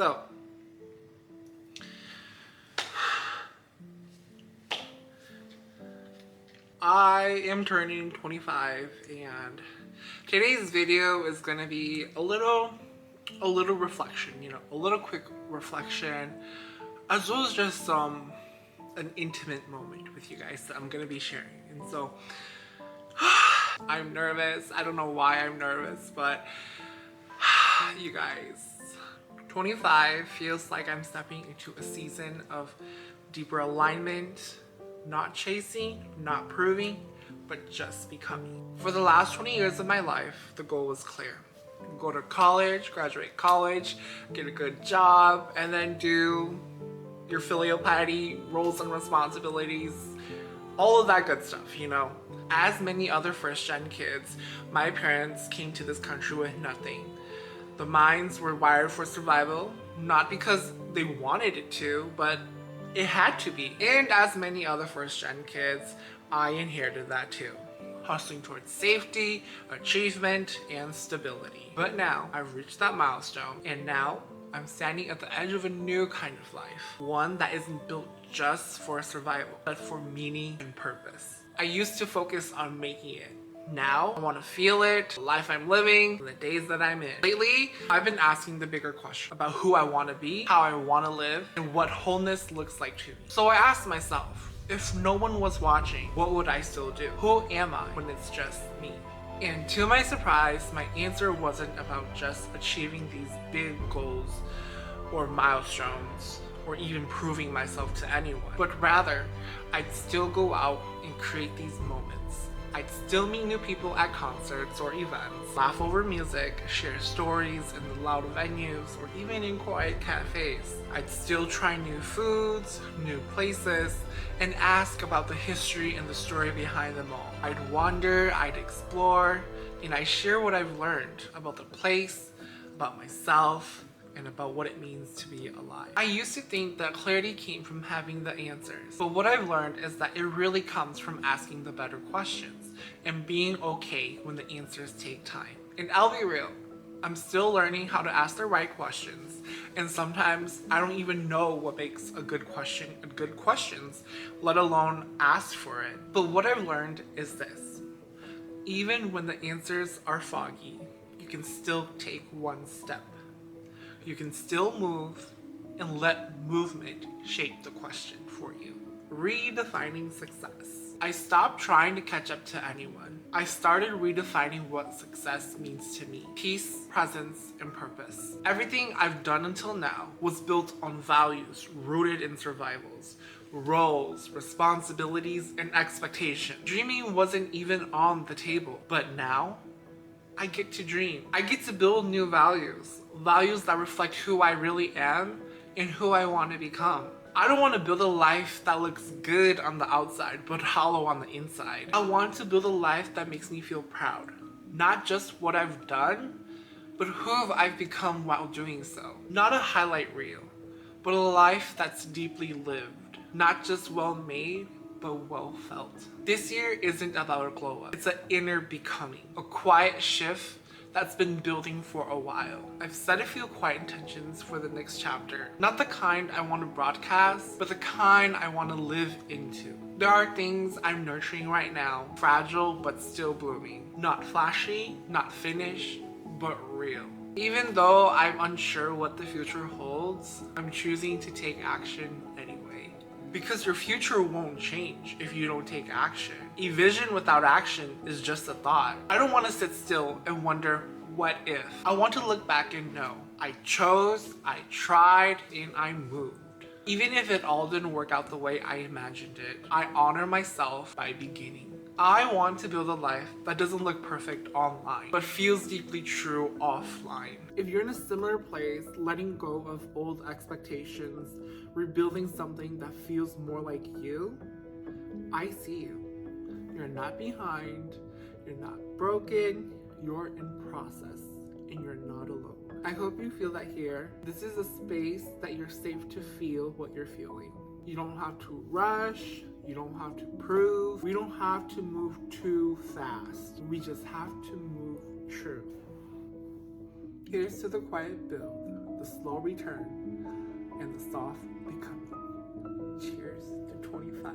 So, I am turning 25 and today's video is gonna be a little reflection, a little quick reflection, as well as just an intimate moment with you guys that I'm gonna be sharing. And so I'm nervous. I don't know why I'm nervous, but you guys, 25 feels like I'm stepping into a season of deeper alignment, not chasing, not proving, but just becoming. For the last 20 years of my life, the goal was clear. Go to college, graduate college, get a good job, and then do your filial piety, roles and responsibilities, all of that good stuff, As many other first-gen kids, my parents came to this country with nothing. The minds were wired for survival, not because they wanted it to, but it had to be. And as many other first-gen kids, I inherited that too. Hustling towards safety, achievement, and stability. But now, I've reached that milestone, and now I'm standing at the edge of a new kind of life. One that isn't built just for survival, but for meaning and purpose. I used to focus on making it. Now, I want to feel it, the life I'm living, the days that I'm in. Lately, I've been asking the bigger question about who I want to be, how I want to live, and what wholeness looks like to me. So I asked myself, if no one was watching, what would I still do? Who am I when it's just me? And to my surprise, my answer wasn't about just achieving these big goals or milestones or even proving myself to anyone, but rather, I'd still go out and create these moments. I'd still meet new people at concerts or events, laugh over music, share stories in the loud venues, or even in quiet cafes. I'd still try new foods, new places, and ask about the history and the story behind them all. I'd wander, I'd explore, and I'd share what I've learned about the place, about myself, and about what it means to be alive. I used to think that clarity came from having the answers, but what I've learned is that it really comes from asking the better questions and being okay when the answers take time. And I'll be real, I'm still learning how to ask the right questions, and sometimes I don't even know what makes a good question a good questions, let alone ask for it. But what I've learned is this: even when the answers are foggy, you can still take one step. You can still move and let movement shape the question for you. Redefining success. I stopped trying to catch up to anyone. I started redefining what success means to me. Peace, presence, and purpose. Everything I've done until now was built on values rooted in survivals, roles, responsibilities, and expectations. Dreaming wasn't even on the table, but now I get to dream. I get to build new values that reflect who I really am and who I want to become. I don't want to build a life that looks good on the outside but hollow on the inside. I want to build a life that makes me feel proud. Not just what I've done, but who I've become while doing so. Not a highlight reel, but a life that's deeply lived. Not just well made, but well felt. This year isn't about a glow up. It's an inner becoming, a quiet shift that's been building for a while. I've set a few quiet intentions for the next chapter. Not the kind I want to broadcast, but the kind I want to live into. There are things I'm nurturing right now, fragile but still blooming. Not flashy, not finished, but real. Even though I'm unsure what the future holds, I'm choosing to take action anyway. Because your future won't change if you don't take action. A vision without action is just a thought. I don't want to sit still and wonder, what if? I want to look back and know, I chose, I tried, and I moved. Even if it all didn't work out the way I imagined it, I honor myself by beginning. I want to build a life that doesn't look perfect online, but feels deeply true offline. If you're in a similar place, letting go of old expectations, rebuilding something that feels more like you, I see you. You're not behind, you're not broken, you're in process, and you're not alone. I hope you feel that here. This is a space that you're safe to feel what you're feeling. You don't have to rush, you don't have to prove, we don't have to move too fast. We just have to move true. Here's to the quiet build, the slow return, and the soft becoming. Cheers to 25.